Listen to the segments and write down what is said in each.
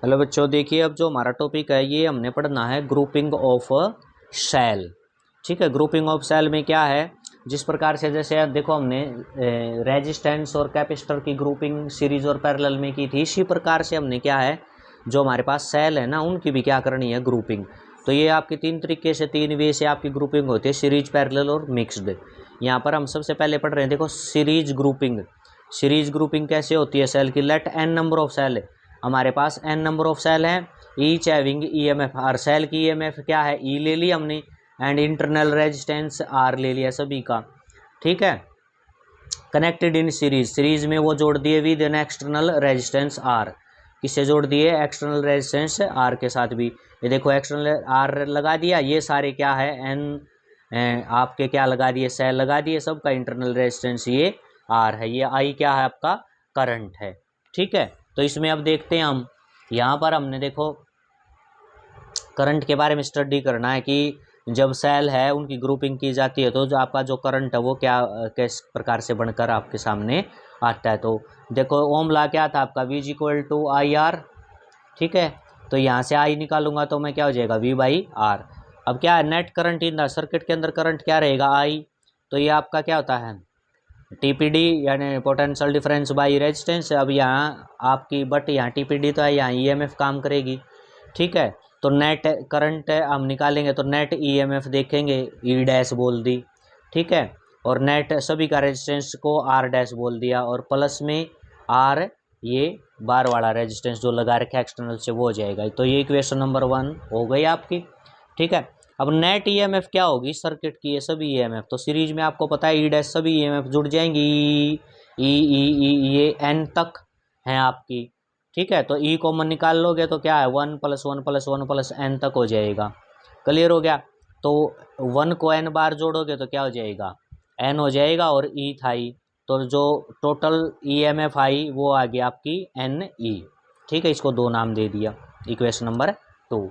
Hello बच्चों, देखिए अब जो हमारा टॉपिक है ये हमने पढ़ना है ग्रुपिंग ऑफ सेल। ठीक है, ग्रुपिंग ऑफ सेल में क्या है, जिस प्रकार से जैसे अब देखो हमने रेजिस्टेंस और कैपेसिटर की ग्रुपिंग सीरीज और पैरेलल में की थी, इसी प्रकार से हमने क्या है जो हमारे पास सेल है ना उनकी भी क्या करनी है ग्रुपिंग। तो ये आपकी तीन तरीके से, तीन वे से आपकी ग्रुपिंग होती है, सीरीज, पैरेलल और मिक्स्ड। यहाँ पर हम सबसे पहले पढ़ रहे हैं, देखो सीरीज ग्रुपिंग। सीरीज ग्रुपिंग कैसे होती है सेल की, let n number of cell, हमारे पास n नंबर ऑफ सेल हैं, each having EMF r, cell की ईएमएफ क्या है ई ले ली हमने, एंड इंटरनल रेजिस्टेंस आर ले लिया सभी का। ठीक है, कनेक्टेड इन सीरीज, सीरीज में वो जोड़ दिए with an external resistance R, किससे जोड़ दिए, एक्सटर्नल रेजिस्टेंस आर के साथ भी। ये देखो एक्सटर्नल आर लगा दिया, ये सारे क्या है एन आपके क्या लगा दिए, सेल लगा दिए, सबका इंटरनल रेजिस्टेंस ये आर है, ये आई क्या है आपका करंट है। ठीक है, तो इसमें अब देखते हैं हम, यहाँ पर हमने देखो करंट के बारे में स्टडी करना है कि जब सेल है उनकी ग्रुपिंग की जाती है तो जो आपका जो करंट है वो क्या किस प्रकार से बनकर आपके सामने आता है। तो देखो ओम लॉ क्या था आपका, V = IR। ठीक है, तो यहाँ से आई निकालूंगा तो मैं क्या हो जाएगा V/R। अब क्या है, net current in the circuit के अंदर करंट क्या रहेगा I, तो ये आपका क्या होता है TPD यानी पोटेंशियल डिफरेंस बाई रेजिस्टेंस। अब यहाँ आपकी बट यहाँ TPD तो है, यहाँ EMF काम करेगी। ठीक है, तो नेट करंट हम निकालेंगे तो नेट EMF देखेंगे, ई डैश बोल दी। ठीक है, और नेट सभी का रेजिस्टेंस को R डैश बोल दिया, और प्लस में R ये बार वाला रेजिस्टेंस जो लगा रखा है एक्सटर्नल से वो हो जाएगा। तो ये इक्वेशन नंबर 1 हो गई आपकी। ठीक है, अब नेट ईएमएफ क्या होगी सर्किट की, ये सभी ईएमएफ, तो सीरीज में आपको पता है ई डैश सभी ईएमएफ जुड़ जाएंगी, ये एन तक हैं आपकी। ठीक है, तो ई कॉमन निकाल लोगे तो क्या है 1 + 1 + 1 + n तक हो जाएगा। क्लियर हो गया, तो 1 को n बार जोड़ोगे तो क्या हो जाएगा n हो जाएगा, और ई था ई, तो जो टोटल ईएमएफ आई वो आ गया आपकी एन ई। ठीक है, इसको 2 नाम दे दिया, इक्वेशन नंबर 2।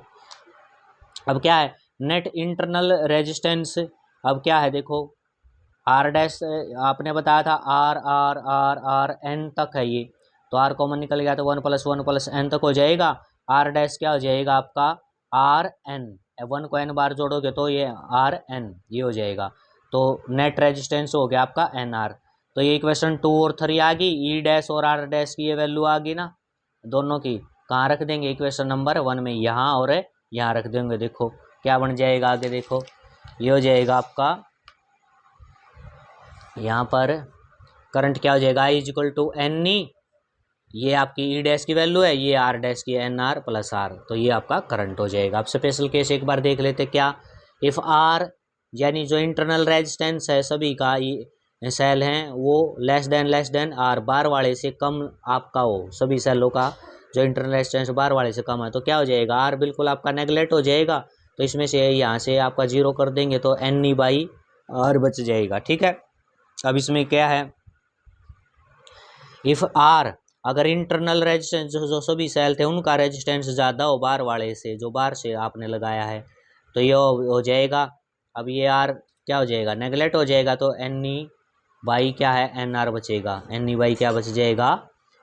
अब क्या है नेट इंटरनल रेजिस्टेंस, अब क्या है देखो आर डैश आपने बताया था r r r r n तक है ये, तो आर कॉमन निकल गया तो 1 + 1 + n तक हो जाएगा। आर डैश क्या हो जाएगा आपका आर एन, 1 को n बार जोड़ोगे तो ये आर एन ये हो जाएगा, तो नेट रेजिस्टेंस हो गया आपका एन आर। तो ये इक्वेशन 2 और 3 आ गई, ई डैश और आर डैश की ये वैल्यू आ गई ना दोनों की, कहाँ रख देंगे इक्वेशन नंबर 1 में, यहाँ और यहाँ रख देंगे। देखो क्या बन जाएगा आगे, देखो ये हो जाएगा आपका, यहाँ पर करंट क्या हो जाएगा I = NE, ये आपकी ई डैश की वैल्यू है, ये आर डैश की NR + R, तो ये आपका करंट हो जाएगा। अब स्पेशल केस एक बार देख लेते, क्या इफ़ R यानी जो इंटरनल रेजिस्टेंस है सभी का सेल हैं वो लेस देन R, बार वाले से कम आपका हो, सभी सेलों का जो इंटरनल रेजिस्टेंस बार वाले से कम है, तो क्या हो जाएगा R बिल्कुल आपका नेगलेक्ट हो जाएगा, तो इसमें से यहाँ से आपका 0 कर देंगे तो NE/R बच जाएगा। ठीक है, अब इसमें क्या है इफ़ R अगर इंटरनल रेजिस्टेंस जो सभी सेल थे उनका रेजिस्टेंस ज़्यादा हो बार वाले से, जो बार से आपने लगाया है, तो ये हो जाएगा, अब ये R क्या हो जाएगा नेगलेक्ट हो जाएगा, तो NE/ क्या है NR बचेगा, NE/ क्या बच जाएगा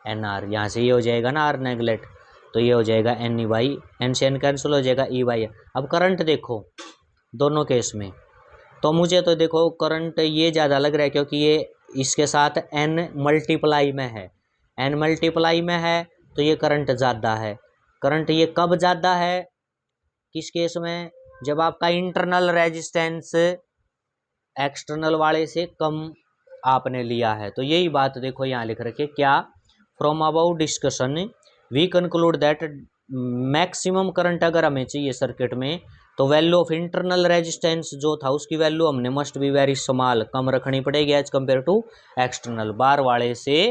NR, यहाँ से ये हो जाएगा ना R नेगलेक्ट, तो ये हो जाएगा NE/, N से N कैंसिल हो जाएगा E/, अब करंट देखो दोनों केस में, तो मुझे तो देखो करंट ये ज़्यादा लग रहा है क्योंकि ये इसके साथ n मल्टीप्लाई में है, n मल्टीप्लाई में है तो ये करंट ज़्यादा है। करंट ये कब ज़्यादा है, किस केस में, जब आपका इंटरनल रेजिस्टेंस एक्सटर्नल वाले से कम आपने लिया है। तो यही बात देखो यहाँ लिख रखी है, क्या from about discussion we conclude that maximum current अगर हमें चाहिए सर्किट में तो वैल्यू ऑफ इंटरनल रेजिस्टेंस जो था उसकी वैल्यू हमने मस्ट बी वेरी स्मॉल, कम रखनी पड़ेगी एज कम्पेयर टू एक्सटर्नल, बार वाले से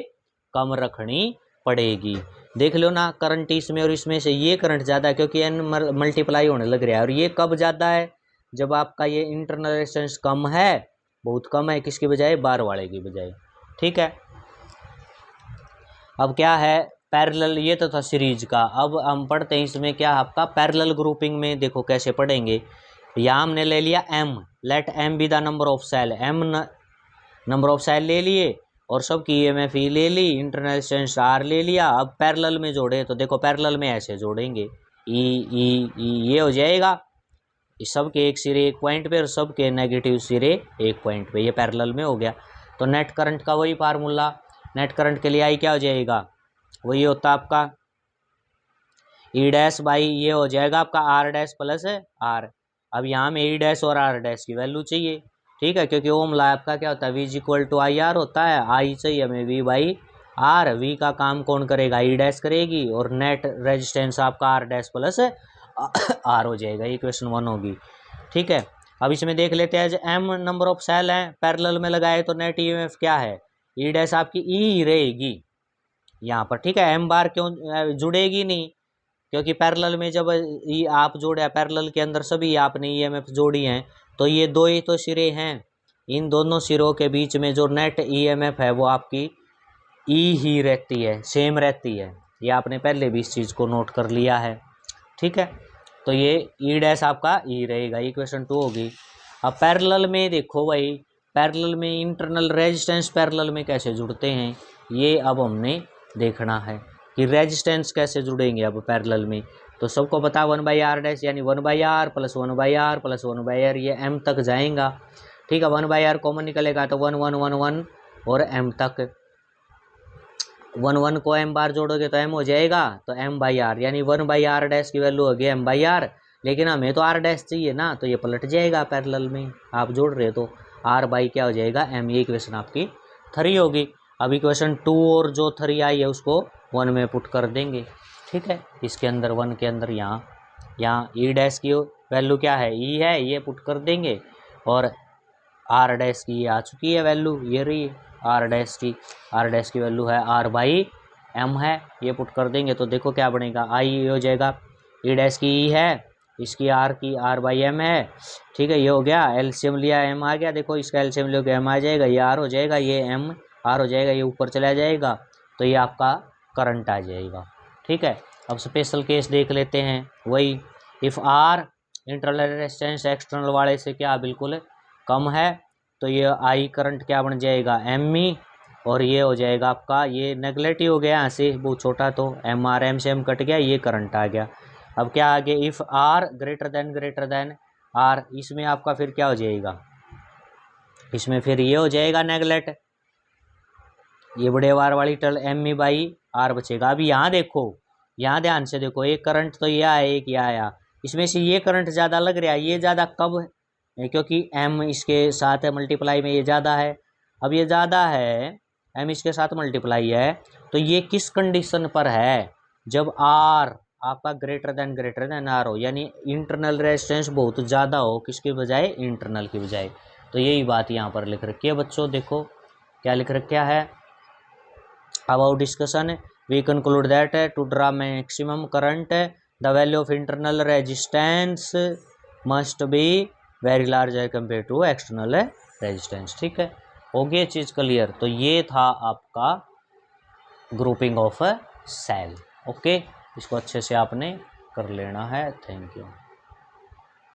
कम रखनी पड़ेगी। देख लो ना करंट इसमें और इसमें से ये करंट ज़्यादा है क्योंकि n मल्टीप्लाई होने लग रहा है, और ये कब ज़्यादा है जब आपका ये इंटरनल रेजिस्टेंस कम है, बहुत कम है, किसकी बजाय बार वाले की बजाय। ठीक है, अब क्या है पैरेलल, ये तो था सीरीज का, अब हम पढ़ते हैं इसमें क्या आपका पैरेलल ग्रुपिंग में, देखो कैसे पढ़ेंगे। यहाँ हमने ले लिया M, let M be the number of cell, M number of cell ले लिए, और सबकी EMF ई ले ली, इंटरनल रेजिस्टेंस R ले लिया। अब पैरेलल में जोड़े तो देखो पैरेलल में ऐसे जोड़ेंगे, ई ई ई ये हो जाएगा, इस सब के एक सिरे एक पॉइंट पे और सब के नेगेटिव सिरे एक पॉइंट पे, ये पैरेलल में हो गया। तो नेट करंट का वही फार्मूला, नेट करंट के लिए आई क्या हो जाएगा, वही होता आपका ई डैश बाई ये हो जाएगा आपका आर डैश प्लस आर। अब यहाँ में ई डैश और आर डैश की वैल्यू चाहिए, ठीक है, क्योंकि ओम लॉ आपका क्या होता है, V is equal to I R होता है। आई चाहिए हमें वी बाई आर, वी का काम कौन करेगा, ई डैश करेगी, और नेट रेजिस्टेंस आपका आर डैश प्लस आर हो जाएगा। ये क्वेश्चन 1 होगी, ठीक है। अब इसमें देख लेते हैं, जो एम नंबर ऑफ सेल हैं पैरेलल में लगाए तो नेट EMF क्या है, ई डैश आपकी ई रहेगी यहाँ पर, ठीक है। एम बार क्यों जुड़ेगी नहीं, क्योंकि पैरेलल में जब ये आप जोड़े, पैरेलल के अंदर सभी आपने EMF जोड़ी हैं, तो ये दो ही तो सिरे हैं, इन दोनों सिरों के बीच में जो नेट EMF है वो आपकी ई ही रहती है, सेम रहती है। ये आपने पहले भी इस चीज़ को नोट कर लिया है, ठीक है। तो ये ई डैश आपका ई रहेगा, ये क्वेश्चन 2 होगी। अब पैरेलल में देखो भाई, पैरेलल में इंटरनल रेजिस्टेंस पैरेलल में कैसे जुड़ते हैं, ये अब हमने देखना है कि रेजिस्टेंस कैसे जुड़ेंगे अब पैरेलल में। तो सबको पता 1/r डैश यानी 1/r plus 1/r plus 1/r, ये m तक जाएगा, ठीक है। 1/r कॉमन निकलेगा तो 1 1 1 1 और m तक, 1 1 को m बार जोड़ोगे तो m हो जाएगा, तो m/r यानी 1/r डैश की वैल्यू होगी m/r। लेकिन हमें तो r डैश चाहिए ना, तो ये पलट जाएगा पैरेलल में, आप जोड़ रहे तो r बाई क्या हो जाएगा m। ये इक्वेशन आपकी 3 होगी। अब इक्वेशन 2 और जो 3 आई है उसको 1 में पुट कर देंगे, ठीक है। इसके अंदर 1 के अंदर यहाँ ई डैश की वैल्यू क्या है, ई है, ये पुट कर देंगे, और आर डैश की ये आ चुकी है वैल्यू, ये रही आर डैश की वैल्यू है r/m है, ये पुट कर देंगे तो देखो क्या बनेगा, आई हो जाएगा, ई डैश की ई है, इसकी r/m है, ठीक है। ये हो गया, एलसीएम लिया m आ गया, देखो इसका एलसीएम लिया m आ जाएगा, ये r हो जाएगा, ये m r हो जाएगा, ये ऊपर चला जाएगा, तो ये आपका करंट आ जाएगा, ठीक है। अब स्पेशल केस देख लेते हैं, वही if r internal resistance external वाले से क्या बिल्कुल कम है, तो ये आई करंट क्या बन जाएगा एम और ये हो जाएगा आपका, ये नेगलेक्ट हो गया यहाँ से बहुत छोटा, तो MR से M कट गया, ये करंट आ गया। अब क्या आगे, if r greater than r, इसमें आपका फिर क्या हो जाएगा, इसमें फिर ये हो जाएगा नेगलेक्ट, ये बड़े वार वाली टर्म M/R बचेगा। अभी यहाँ देखो, यहाँ ध्यान से देखो, एक करंट तो ये आया, एक ये आया, इसमें से ये करंट ज़्यादा लग रहा है, ये ज़्यादा कब है, क्योंकि M इसके साथ है मल्टीप्लाई में, ये ज़्यादा है। अब ये ज़्यादा है, M इसके साथ मल्टीप्लाई है, तो ये किस कंडीशन पर है, जब R आपका ग्रेटर देन R हो, यानी इंटरनल रेजिस्टेंस बहुत ज़्यादा हो, किसके बजाय, इंटरनल की बजाय। तो यही बात यहाँ पर लिख रखी है बच्चों, देखो क्या लिख रखा है, about discussion we conclude that to draw maximum current the value of internal resistance must be very large compared to external resistance, ठीक है। हो गई चीज़ क्लियर। तो ये था आपका ग्रुपिंग ऑफ सेल, ओके, इसको अच्छे से आपने कर लेना है। Thank you.